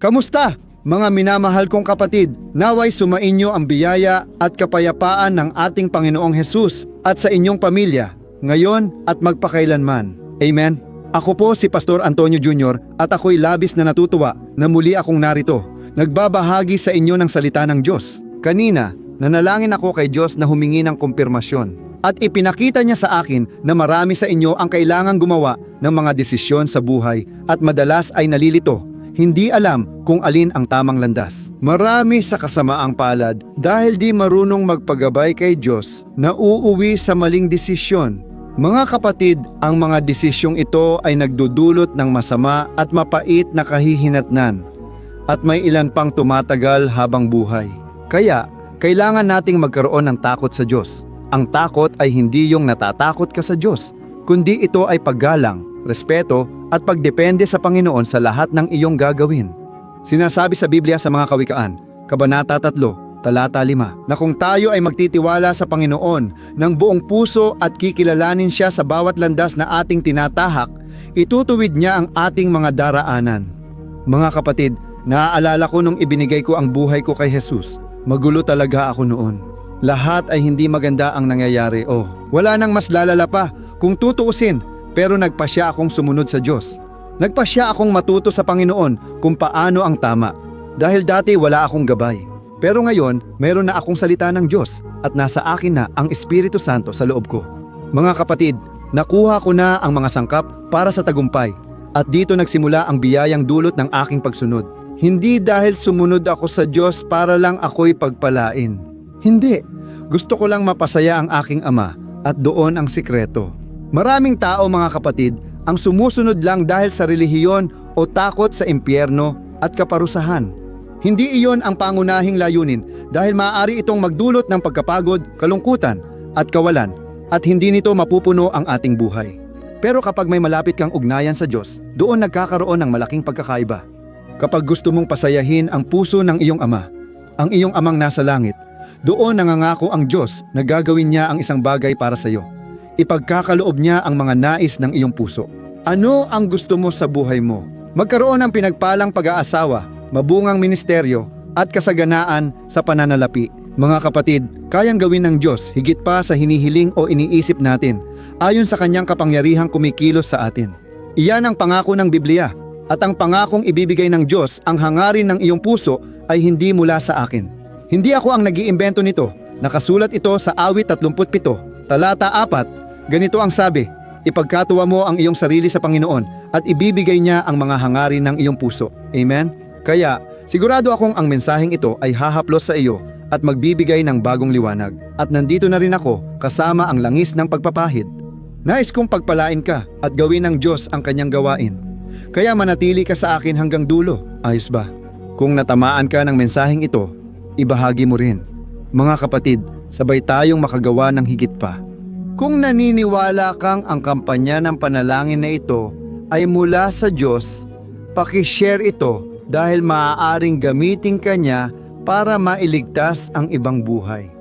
Kamusta, mga minamahal kong kapatid? Naway sumainyo ang biyaya at kapayapaan ng ating Panginoong Hesus at sa inyong pamilya, ngayon at magpakailanman. Amen. Ako po si Pastor Antonio Jr. at ako'y labis na natutuwa na muli akong narito, nagbabahagi sa inyo ng salita ng Diyos. Kanina, nanalangin ako kay Diyos na humingi ng kumpirmasyon. At ipinakita niya sa akin na marami sa inyo ang kailangang gumawa ng mga desisyon sa buhay at madalas ay nalilito, hindi alam kung alin ang tamang landas. Marami sa kasamaang palad dahil di marunong magpagabay kay Diyos na uuwi sa maling desisyon. Mga kapatid, ang mga desisyong ito ay nagdudulot ng masama at mapait na kahihinatnan at may ilan pang tumatagal habang buhay. Kaya, kailangan nating magkaroon ng takot sa Diyos. Ang takot ay hindi yung natatakot ka sa Diyos, kundi ito ay paggalang, respeto at pagdepende sa Panginoon sa lahat ng iyong gagawin. Sinasabi sa Biblia sa mga Kawikaan, Kabanata 3, Talata 5, na kung tayo ay magtitiwala sa Panginoon ng buong puso at kikilalanin siya sa bawat landas na ating tinatahak, itutuwid niya ang ating mga daraanan. Mga kapatid, naaalala ko nung ibinigay ko ang buhay ko kay Jesus. Magulo talaga ako noon. Lahat ay hindi maganda ang nangyayari. Wala nang mas lalala pa kung tutuusin, pero nagpasya akong sumunod sa Diyos. Nagpasya akong matuto sa Panginoon kung paano ang tama. Dahil dati wala akong gabay. Pero ngayon, meron na akong salita ng Diyos at nasa akin na ang Espiritu Santo sa loob ko. Mga kapatid, nakuha ko na ang mga sangkap para sa tagumpay at dito nagsimula ang biyayang dulot ng aking pagsunod. Hindi dahil sumunod ako sa Diyos para lang ako'y pagpalain. Hindi. Gusto ko lang mapasaya ang aking Ama at doon ang sikreto. Maraming tao, mga kapatid, ang sumusunod lang dahil sa relihiyon o takot sa impyerno at kaparusahan. Hindi iyon ang pangunahing layunin dahil maaari itong magdulot ng pagkapagod, kalungkutan at kawalan at hindi nito mapupuno ang ating buhay. Pero kapag may malapit kang ugnayan sa Diyos, doon nagkakaroon ng malaking pagkakaiba. Kapag gusto mong pasayahin ang puso ng iyong Ama, ang iyong Amang nasa langit, doon nangangako ang Diyos na gagawin niya ang isang bagay para sa iyo. Ipagkakaloob niya ang mga nais ng iyong puso. Ano ang gusto mo sa buhay mo? Magkaroon ng pinagpalang pag-aasawa, mabungang ministeryo, at kasaganaan sa pananalapi. Mga kapatid, kayang gawin ng Diyos higit pa sa hinihiling o iniisip natin, ayon sa kanyang kapangyarihang kumikilos sa atin. Iyan ang pangako ng Biblia, at ang pangakong ibibigay ng Diyos ang hangarin ng iyong puso ay hindi mula sa akin. Hindi ako ang nag-iimbento nito. Nakasulat ito sa Awit 37, Talata 4. Ganito ang sabi, ipagkatuwa mo ang iyong sarili sa Panginoon at ibibigay niya ang mga hangarin ng iyong puso. Amen? Kaya, sigurado akong ang mensaheng ito ay hahaplos sa iyo at magbibigay ng bagong liwanag. At nandito na rin ako kasama ang langis ng pagpapahid. Nais kong pagpalain ka at gawin ng Diyos ang kanyang gawain. Kaya manatili ka sa akin hanggang dulo. Ayos ba? Kung natamaan ka ng mensaheng ito, ibahagi mo rin. Mga kapatid, sabay tayong makagawa ng higit pa. Kung naniniwala kang ang kampanya ng panalangin na ito ay mula sa Diyos, pakishare ito dahil maaaring gamitin ka niya para mailigtas ang ibang buhay.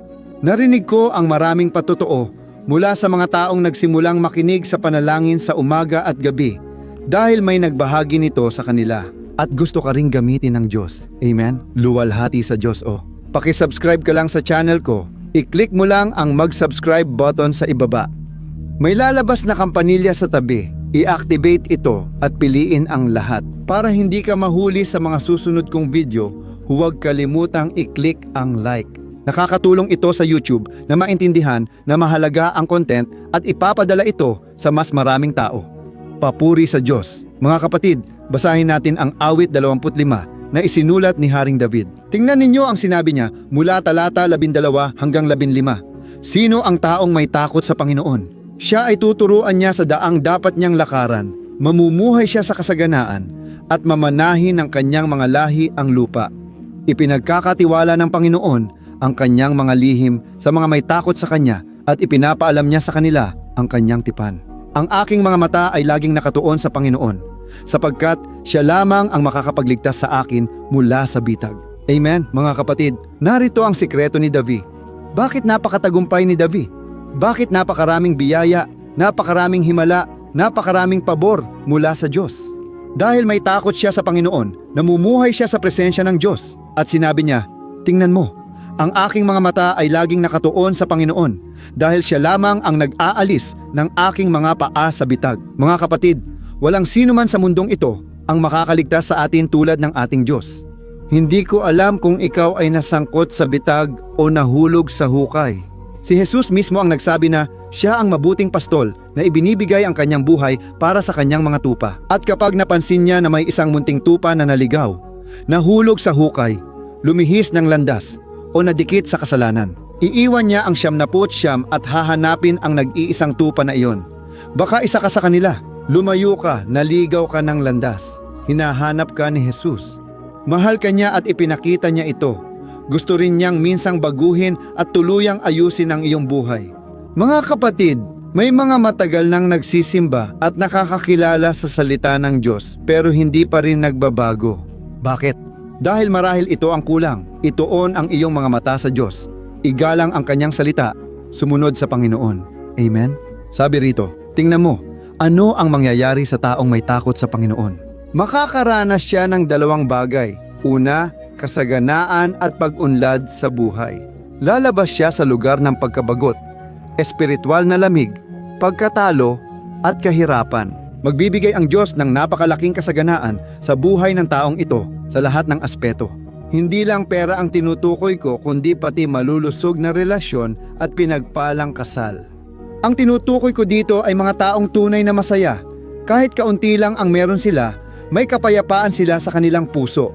Narinig ko ang maraming patotoo mula sa mga taong nagsimulang makinig sa panalangin sa umaga at gabi dahil may nagbahagi nito sa kanila. At gusto ka ring gamitin ng Diyos. Amen? Luwalhati sa Diyos Pakisubscribe ka lang sa channel ko. I-click mo lang ang mag-subscribe button sa ibaba. May lalabas na kampanilya sa tabi. I-activate ito at piliin ang lahat. Para hindi ka mahuli sa mga susunod kong video, huwag kalimutang i-click ang like. Nakakatulong ito sa YouTube na maintindihan na mahalaga ang content at ipapadala ito sa mas maraming tao. Papuri sa Diyos. Mga kapatid, basahin natin ang Awit 25 na isinulat ni Haring David. Tingnan ninyo ang sinabi niya mula talata 12 hanggang 15. Sino ang taong may takot sa Panginoon? Siya ay tuturuan niya sa daang dapat niyang lakaran. Mamumuhay siya sa kasaganaan at mamanahin ng kanyang mga lahi ang lupa. Ipinagkakatiwala ng Panginoon ang kanyang mga lihim sa mga may takot sa kanya at ipinapaalam niya sa kanila ang kanyang tipan. Ang aking mga mata ay laging nakatuon sa Panginoon, sapagkat siya lamang ang makakapagligtas sa akin mula sa bitag. Amen, mga kapatid. Narito ang sikreto ni David. Bakit napakatagumpay ni David? Bakit napakaraming biyaya, napakaraming himala, napakaraming pabor mula sa Diyos? Dahil may takot siya sa Panginoon, namumuhay siya sa presensya ng Diyos. At sinabi niya, tingnan mo, ang aking mga mata ay laging nakatuon sa Panginoon dahil siya lamang ang nag-aalis ng aking mga paa sa bitag. Mga kapatid, walang sino man sa mundong ito ang makakaligtas sa atin tulad ng ating Diyos. Hindi ko alam kung ikaw ay nasangkot sa bitag o nahulog sa hukay. Si Jesus mismo ang nagsabi na siya ang mabuting pastol na ibinibigay ang kanyang buhay para sa kanyang mga tupa. At kapag napansin niya na may isang munting tupa na naligaw, nahulog sa hukay, lumihis ng landas o nadikit sa kasalanan, iiwan niya ang 99 at hahanapin ang nag-iisang tupa na iyon. Baka isa ka sa kanila, lumayo ka, naligaw ka ng landas, hinahanap ka ni Jesus. Mahal ka niya at ipinakita niya ito. Gusto rin niyang minsang baguhin at tuluyang ayusin ang iyong buhay. Mga kapatid, may mga matagal nang nagsisimba at nakakakilala sa salita ng Diyos pero hindi pa rin nagbabago. Bakit? Dahil marahil ito ang kulang. Ituon ang iyong mga mata sa Diyos. Igalang ang kanyang salita, sumunod sa Panginoon. Amen? Sabi rito, tingnan mo, ano ang mangyayari sa taong may takot sa Panginoon? Makakaranas siya ng dalawang bagay. Una, kasaganaan at pag-unlad sa buhay. Lalabas siya sa lugar ng pagkabagot, espiritual na lamig, pagkatalo at kahirapan. Magbibigay ang Diyos ng napakalaking kasaganaan sa buhay ng taong ito sa lahat ng aspeto. Hindi lang pera ang tinutukoy ko kundi pati malulusog na relasyon at pinagpalang kasal. Ang tinutukoy ko dito ay mga taong tunay na masaya. Kahit kaunti lang ang meron sila, may kapayapaan sila sa kanilang puso.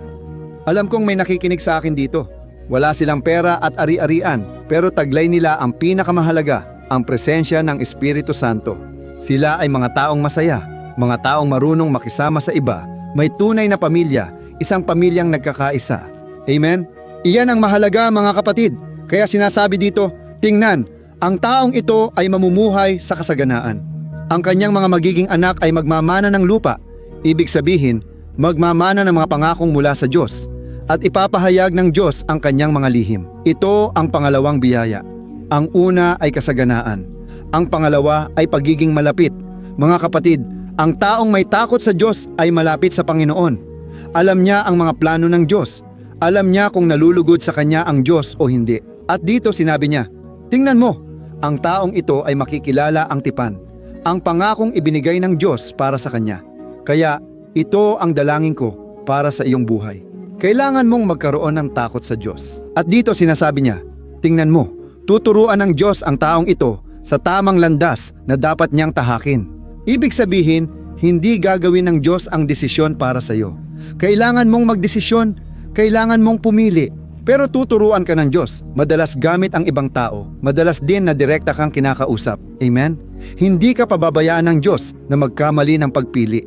Alam kong may nakikinig sa akin dito. Wala silang pera at ari-arian, pero taglay nila ang pinakamahalaga, ang presensya ng Espiritu Santo. Sila ay mga taong masaya, mga taong marunong makisama sa iba, may tunay na pamilya, isang pamilyang nagkakaisa. Amen? Iyan ang mahalaga mga kapatid. Kaya sinasabi dito, tingnan, ang taong ito ay mamumuhay sa kasaganaan. Ang kanyang mga magiging anak ay magmamana ng lupa. Ibig sabihin, magmamana ng mga pangakong mula sa Diyos. At ipapahayag ng Diyos ang kanyang mga lihim. Ito ang pangalawang biyaya. Ang una ay kasaganaan. Ang pangalawa ay pagiging malapit. Mga kapatid, ang taong may takot sa Diyos ay malapit sa Panginoon. Alam niya ang mga plano ng Diyos. Alam niya kung nalulugod sa kanya ang Diyos o hindi. At dito sinabi niya, tingnan mo, ang taong ito ay makikilala ang tipan, ang pangakong ibinigay ng Diyos para sa kanya. Kaya ito ang dalangin ko para sa iyong buhay. Kailangan mong magkaroon ng takot sa Diyos. At dito sinasabi niya, tingnan mo, tuturuan ng Diyos ang taong ito sa tamang landas na dapat niyang tahakin. Ibig sabihin, hindi gagawin ng Diyos ang desisyon para sa iyo. Kailangan mong magdesisyon, kailangan mong pumili. Pero tuturuan ka ng Diyos. Madalas gamit ang ibang tao, madalas din na direkta kang kinakausap. Amen? Hindi ka pababayaan ng Diyos na magkamali ng pagpili.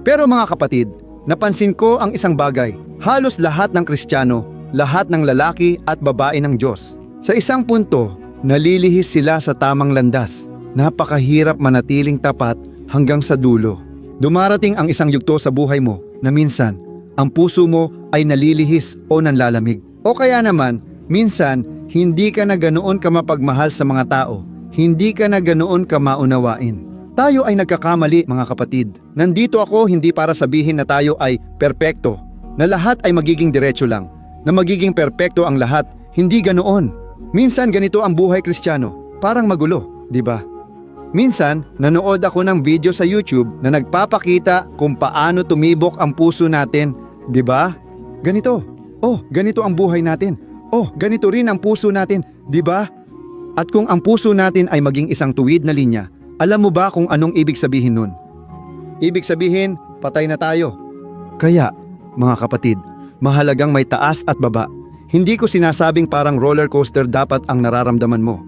Pero mga kapatid, napansin ko ang isang bagay. Halos lahat ng Kristiyano, lahat ng lalaki at babae ng Diyos. Sa isang punto, nalilihis sila sa tamang landas. Napakahirap manatiling tapat hanggang sa dulo. Dumarating ang isang yugto sa buhay mo na minsan, ang puso mo ay nalilihis o nanlalamig. O kaya naman, minsan, hindi ka na ganoon ka mapagmahal sa mga tao. Hindi ka na ganoon ka maunawain. Tayo ay nagkakamali mga kapatid. Nandito ako hindi para sabihin na tayo ay perpekto, na lahat ay magiging diretso lang, na magiging perpekto ang lahat, hindi ganoon. Minsan ganito ang buhay Kristiyano, parang magulo, di ba? Minsan, nanood ako ng video sa YouTube na nagpapakita kung paano tumibok ang puso natin, di ba? Ganito, oh, ganito ang buhay natin. Oh, ganito rin ang puso natin, di ba? At kung ang puso natin ay maging isang tuwid na linya, alam mo ba kung anong ibig sabihin nun? Ibig sabihin, patay na tayo. Kaya, mga kapatid, mahalagang may taas at baba. Hindi ko sinasabing parang roller coaster dapat ang nararamdaman mo.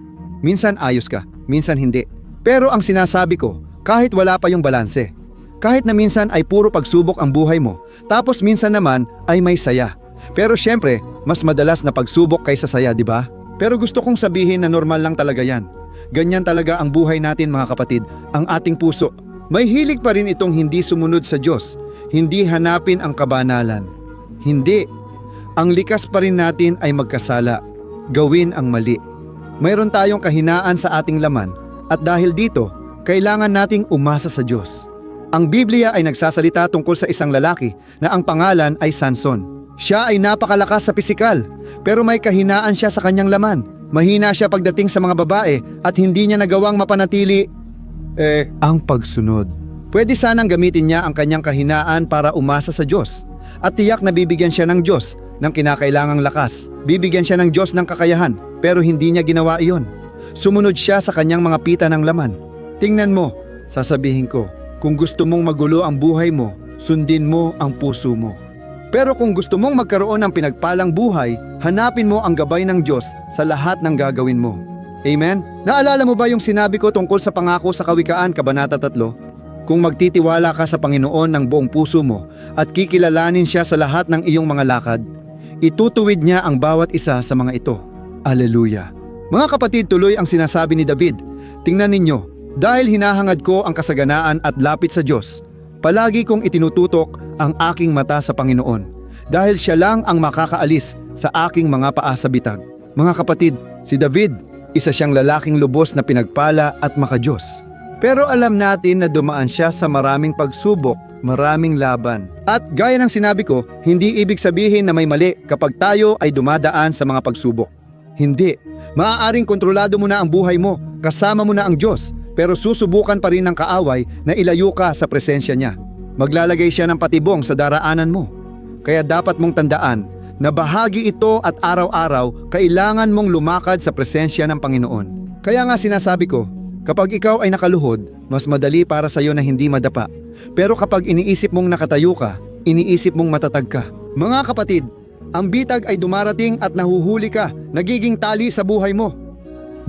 Minsan ayos ka, minsan hindi. Pero ang sinasabi ko, kahit wala pa yung balanse, kahit na minsan ay puro pagsubok ang buhay mo, tapos minsan naman ay may saya. Pero syempre, mas madalas na pagsubok kaysa saya, di ba? Pero gusto kong sabihin na normal lang talaga yan. Ganyan talaga ang buhay natin mga kapatid, ang ating puso. May hilig pa rin itong hindi sumunod sa Diyos. Hindi hanapin ang kabanalan. Hindi. Ang likas pa rin natin ay magkasala. Gawin ang mali. Mayroon tayong kahinaan sa ating laman at dahil dito, kailangan nating umasa sa Diyos. Ang Biblia ay nagsasalita tungkol sa isang lalaki na ang pangalan ay Samson. Siya ay napakalakas sa pisikal, pero may kahinaan siya sa kanyang laman. Mahina siya pagdating sa mga babae at hindi niya nagawang mapanatili ang pagsunod. Pwede sanang gamitin niya ang kanyang kahinaan para umasa sa Diyos at tiyak na bibigyan siya ng Diyos ng kinakailangang lakas. Bibigyan siya ng Diyos ng kakayahan, pero hindi niya ginawa iyon. Sumunod siya sa kanyang mga pita ng laman. Tingnan mo, sasabihin ko, kung gusto mong magulo ang buhay mo, sundin mo ang puso mo. Pero kung gusto mong magkaroon ng pinagpalang buhay, hanapin mo ang gabay ng Diyos sa lahat ng gagawin mo. Amen? Naalala mo ba yung sinabi ko tungkol sa pangako sa Kawikaan, Kabanata 3? Kung magtitiwala ka sa Panginoon ng buong puso mo at kikilalanin siya sa lahat ng iyong mga lakad, itutuwid niya ang bawat isa sa mga ito. Aleluya! Mga kapatid, tuloy ang sinasabi ni David. Tingnan ninyo, dahil hinahangad ko ang kasaganaan at lapit sa Diyos, palagi kong itinututok ang aking mata sa Panginoon, dahil siya lang ang makakaalis sa aking mga paa sa bitag. Mga kapatid, si David, isa siyang lalaking lubos na pinagpala at makadiyos. Pero alam natin na dumaan siya sa maraming pagsubok, maraming laban. At gaya ng sinabi ko, hindi ibig sabihin na may mali kapag tayo ay dumadaan sa mga pagsubok. Hindi. Maaaring kontrolado mo na ang buhay mo, kasama mo na ang Diyos, pero susubukan pa rin ng kaaway na ilayo ka sa presensya niya. Maglalagay siya ng patibong sa daraanan mo. Kaya dapat mong tandaan na bahagi ito at araw-araw kailangan mong lumakad sa presensya ng Panginoon. Kaya nga sinasabi ko, kapag ikaw ay nakaluhod, mas madali para sa iyo na hindi madapa. Pero kapag iniisip mong nakatayo ka, iniisip mong matatag ka. Mga kapatid, ang bitag ay dumarating at nahuhuli ka, nagiging tali sa buhay mo.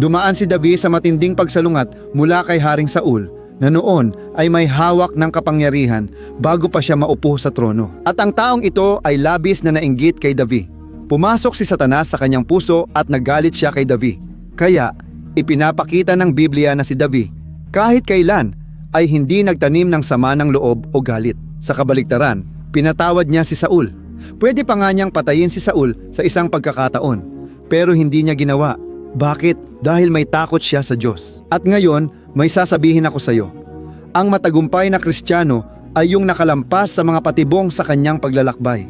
Dumaan si David sa matinding pagsalungat mula kay Haring Saul na noon ay may hawak ng kapangyarihan bago pa siya maupo sa trono. At ang taong ito ay labis na nainggit kay David. Pumasok si Satanas sa kanyang puso at naggalit siya kay David. Kaya ipinapakita ng Biblia na si David kahit kailan ay hindi nagtanim ng sama ng loob o galit. Sa kabaligtaran, pinatawad niya si Saul. Pwede pa nga niyang patayin si Saul sa isang pagkakataon, pero hindi niya ginawa. Bakit? Dahil may takot siya sa Diyos. At ngayon, may sasabihin ako sa iyo. Ang matagumpay na Kristiyano ay yung nakalampas sa mga patibong sa kanyang paglalakbay.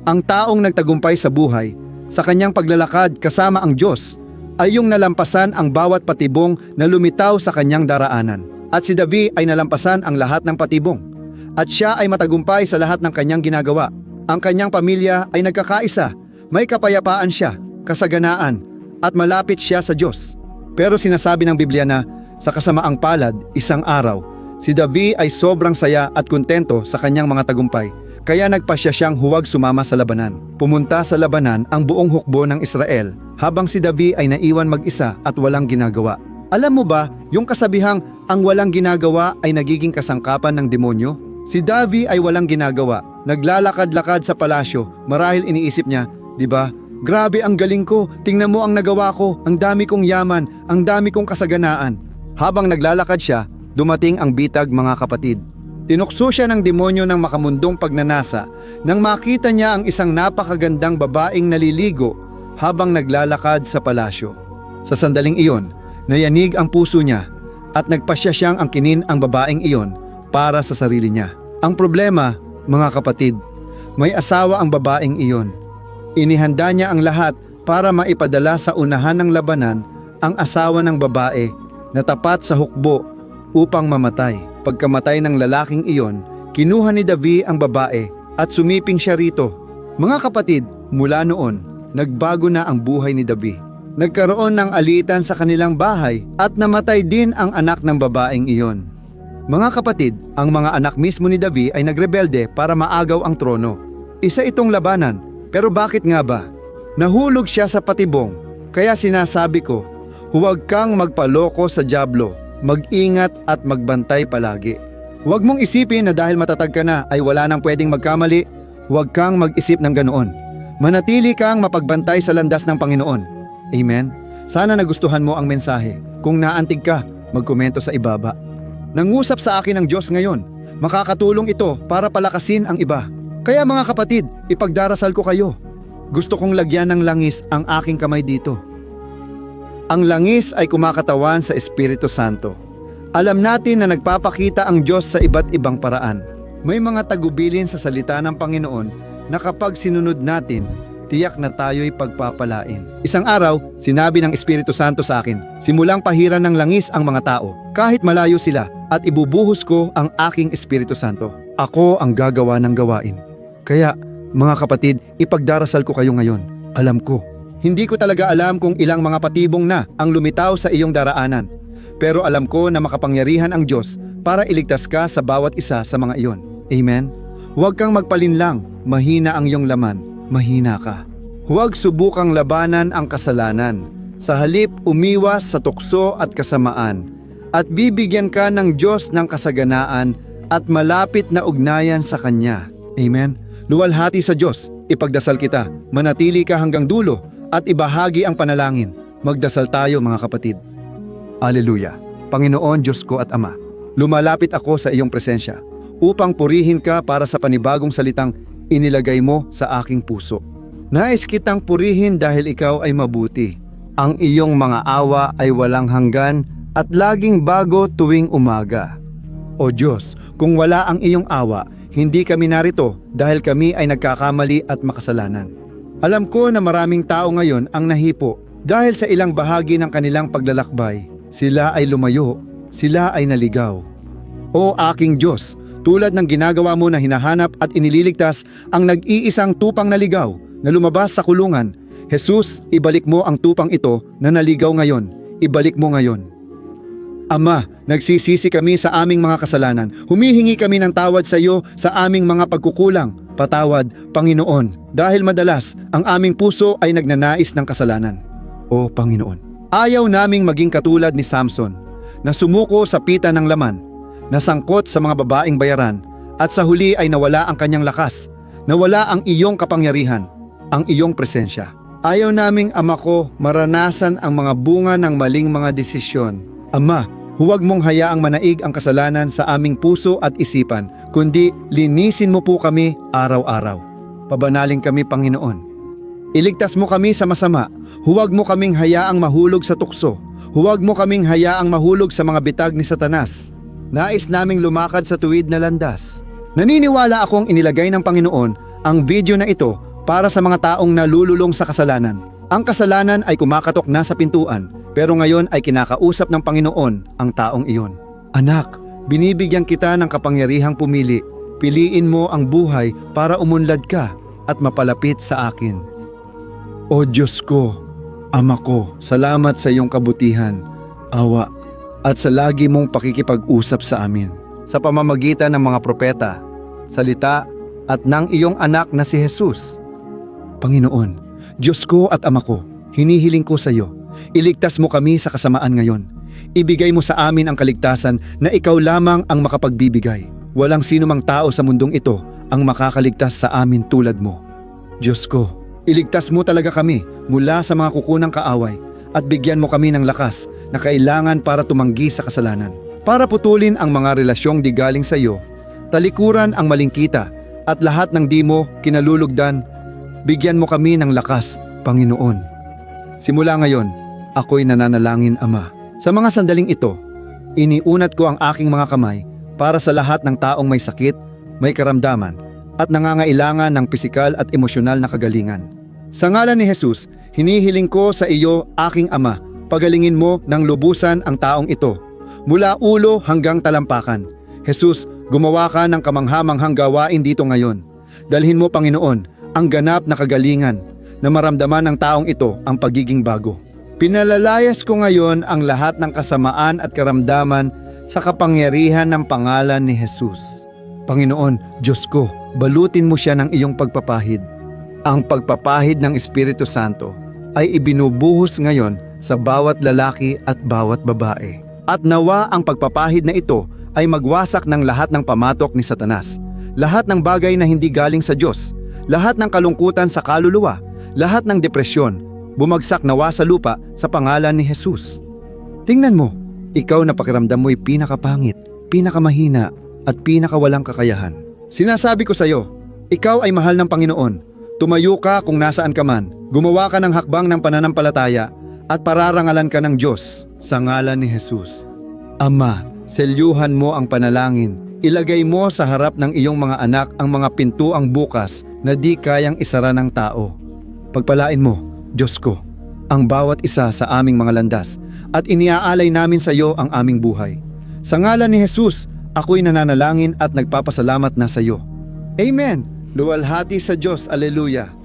Ang taong nagtagumpay sa buhay, sa kanyang paglalakad kasama ang Diyos, ay yung nalampasan ang bawat patibong na lumitaw sa kanyang daraanan. At si David ay nalampasan ang lahat ng patibong. At siya ay matagumpay sa lahat ng kanyang ginagawa. Ang kanyang pamilya ay nagkakaisa, may kapayapaan siya, kasaganaan, at malapit siya sa Diyos. Pero sinasabi ng Biblia na sa kasamaang palad, isang araw, si David ay sobrang saya at kontento sa kanyang mga tagumpay. Kaya nagpasya siyang huwag sumama sa labanan. Pumunta sa labanan ang buong hukbo ng Israel, habang si David ay naiwan mag-isa at walang ginagawa. Alam mo ba, yung kasabihang ang walang ginagawa ay nagiging kasangkapan ng demonyo? Si David ay walang ginagawa, naglalakad-lakad sa palasyo, marahil iniisip niya, di ba? Grabe ang galing ko, tingnan mo ang nagawa ko, ang dami kong yaman, ang dami kong kasaganaan. Habang naglalakad siya, dumating ang bitag, mga kapatid. Tinukso siya ng demonyo ng makamundong pagnanasa nang makita niya ang isang napakagandang babaeng naliligo habang naglalakad sa palasyo. Sa sandaling iyon, nayanig ang puso niya at nagpasya siyang angkinin ang babaeng iyon para sa sarili niya. Ang problema, mga kapatid, may asawa ang babaeng iyon. Inihanda niya ang lahat para maipadala sa unahan ng labanan ang asawa ng babae na tapat sa hukbo upang mamatay. Pagkamatay ng lalaking iyon, kinuha ni David ang babae at sumiping siya rito. Mga kapatid, mula noon, nagbago na ang buhay ni David. Nagkaroon ng alitan sa kanilang bahay at namatay din ang anak ng babaeng iyon. Mga kapatid, ang mga anak mismo ni David ay nagrebelde para maagaw ang trono. Isa itong labanan. Pero bakit nga ba? Nahulog siya sa patibong. Kaya sinasabi ko, huwag kang magpaloko sa dyablo. Mag-ingat at magbantay palagi. Huwag mong isipin na dahil matatag ka na ay wala nang pwedeng magkamali. Huwag kang mag-isip ng ganoon. Manatili kang mapagbantay sa landas ng Panginoon. Amen? Sana nagustuhan mo ang mensahe. Kung naantig ka, magkomento sa ibaba. Nangusap sa akin ang Diyos ngayon. Makakatulong ito para palakasin ang iba. Kaya mga kapatid, ipagdarasal ko kayo. Gusto kong lagyan ng langis ang aking kamay dito. Ang langis ay kumakatawan sa Espiritu Santo. Alam natin na nagpapakita ang Diyos sa iba't ibang paraan. May mga tagubilin sa salita ng Panginoon na kapag sinunod natin, tiyak na tayo'y pagpapalain. Isang araw, sinabi ng Espiritu Santo sa akin, simulang pahiran ng langis ang mga tao, kahit malayo sila, at ibubuhos ko ang aking Espiritu Santo. Ako ang gagawa ng gawain. Kaya, mga kapatid, ipagdarasal ko kayo ngayon. Alam ko, hindi ko talaga alam kung ilang mga patibong na ang lumitaw sa iyong daraanan. Pero alam ko na makapangyarihan ang Diyos para iligtas ka sa bawat isa sa mga iyon. Amen? Huwag kang magpalinlang, mahina ang iyong laman, mahina ka. Huwag subukang labanan ang kasalanan. Sa halip, umiwas sa tukso at kasamaan. At bibigyan ka ng Diyos ng kasaganaan at malapit na ugnayan sa Kanya. Amen? Luwalhati sa Diyos, ipagdasal kita, manatili ka hanggang dulo at ibahagi ang panalangin. Magdasal tayo mga kapatid. Alleluia. Panginoon Diyos ko at Ama, lumalapit ako sa iyong presensya upang purihin ka para sa panibagong salitang inilagay mo sa aking puso. Nais kitang purihin dahil ikaw ay mabuti. Ang iyong mga awa ay walang hanggan at laging bago tuwing umaga. O Diyos, kung wala ang iyong awa, hindi kami narito dahil kami ay nagkakamali at makasalanan. Alam ko na maraming tao ngayon ang nahipo dahil sa ilang bahagi ng kanilang paglalakbay. Sila ay lumayo, sila ay naligaw. O aking Diyos, tulad ng ginagawa mo na hinahanap at inililigtas ang nag-iisang tupang naligaw na lumabas sa kulungan, Jesus, ibalik mo ang tupang ito na naligaw ngayon. Ibalik mo ngayon. Ama, nagsisisi kami sa aming mga kasalanan. Humihingi kami ng tawad sa iyo sa aming mga pagkukulang. Patawad, Panginoon, dahil madalas ang aming puso ay nagnanais ng kasalanan. O Panginoon, ayaw naming maging katulad ni Samson na sumuko sa pita ng laman, nasangkot sa mga babaeng bayaran, at sa huli ay nawala ang kanyang lakas, nawala ang iyong kapangyarihan, ang iyong presensya. Ayaw naming, Ama ko, maranasan ang mga bunga ng maling mga desisyon. Ama, huwag mong hayaang manaig ang kasalanan sa aming puso at isipan, kundi linisin mo po kami araw-araw. Pabanaling kami, Panginoon. Iligtas mo kami sa masama, huwag mo kaming hayaang mahulog sa tukso, huwag mo kaming hayaang mahulog sa mga bitag ni Satanas. Nais naming lumakad sa tuwid na landas. Naniniwala akong inilagay ng Panginoon ang video na ito para sa mga taong nalululong sa kasalanan. Ang kasalanan ay kumakatok na sa pintuan, pero ngayon ay kinakausap ng Panginoon ang taong iyon. Anak, binibigyan kita ng kapangyarihang pumili. Piliin mo ang buhay para umunlad ka at mapalapit sa akin. O Diyos ko, Ama ko, salamat sa iyong kabutihan, awa, at sa lagi mong pakikipag-usap sa amin. Sa pamamagitan ng mga propeta, salita, at ng iyong anak na si Jesus. Panginoon, Diyos ko at Ama ko, hinihiling ko sa iyo, iligtas mo kami sa kasamaan ngayon. Ibigay mo sa amin ang kaligtasan na ikaw lamang ang makapagbibigay. Walang sino mang tao sa mundong ito ang makakaligtas sa amin tulad mo. Diyos ko, iligtas mo talaga kami mula sa mga kukunang kaaway at bigyan mo kami ng lakas na kailangan para tumanggi sa kasalanan. Para putulin ang mga relasyong di galing sa iyo, talikuran ang maling kita at lahat ng di mo kinalulugdan, bigyan mo kami ng lakas, Panginoon. Simula ngayon, ako'y nananalangin, Ama. Sa mga sandaling ito, iniunat ko ang aking mga kamay para sa lahat ng taong may sakit, may karamdaman, at nangangailangan ng pisikal at emosyonal na kagalingan. Sa ngalan ni Jesus, hinihiling ko sa iyo, aking Ama, pagalingin mo ng lubusan ang taong ito, mula ulo hanggang talampakan. Jesus, gumawa ka ng kamangha-manghang gawain dito ngayon. Dalhin mo, Panginoon, ang ganap na kagalingan na maramdaman ng taong ito ang pagiging bago. Pinalalayas ko ngayon ang lahat ng kasamaan at karamdaman sa kapangyarihan ng pangalan ni Jesus. Panginoon, Diyos ko, balutin mo siya ng iyong pagpapahid. Ang pagpapahid ng Espiritu Santo ay ibinubuhos ngayon sa bawat lalaki at bawat babae. At nawa ang pagpapahid na ito ay magwasak ng lahat ng pamatok ni Satanas, lahat ng bagay na hindi galing sa Diyos, lahat ng kalungkutan sa kaluluwa, lahat ng depresyon, bumagsak nawa sa lupa sa pangalan ni Jesus. Tingnan mo, ikaw na pakiramdam mo'y pinakapangit, pinakamahina, at pinakawalang kakayahan. Sinasabi ko sa iyo, ikaw ay mahal ng Panginoon. Tumayo ka kung nasaan ka man, gumawa ka ng hakbang ng pananampalataya, at pararangalan ka ng Diyos sa ngalan ni Jesus. Ama, Selyuhan mo ang panalangin. Ilagay mo sa harap ng iyong mga anak ang mga pintuang bukas na di kayang isara ng tao. Pagpalain mo, Diyos ko, ang bawat isa sa aming mga landas at iniaalay namin sa iyo ang aming buhay. Sa ngalan ni Jesus, ako'y nananalangin at nagpapasalamat na sa iyo. Amen! Luwalhati sa Diyos, Alleluia!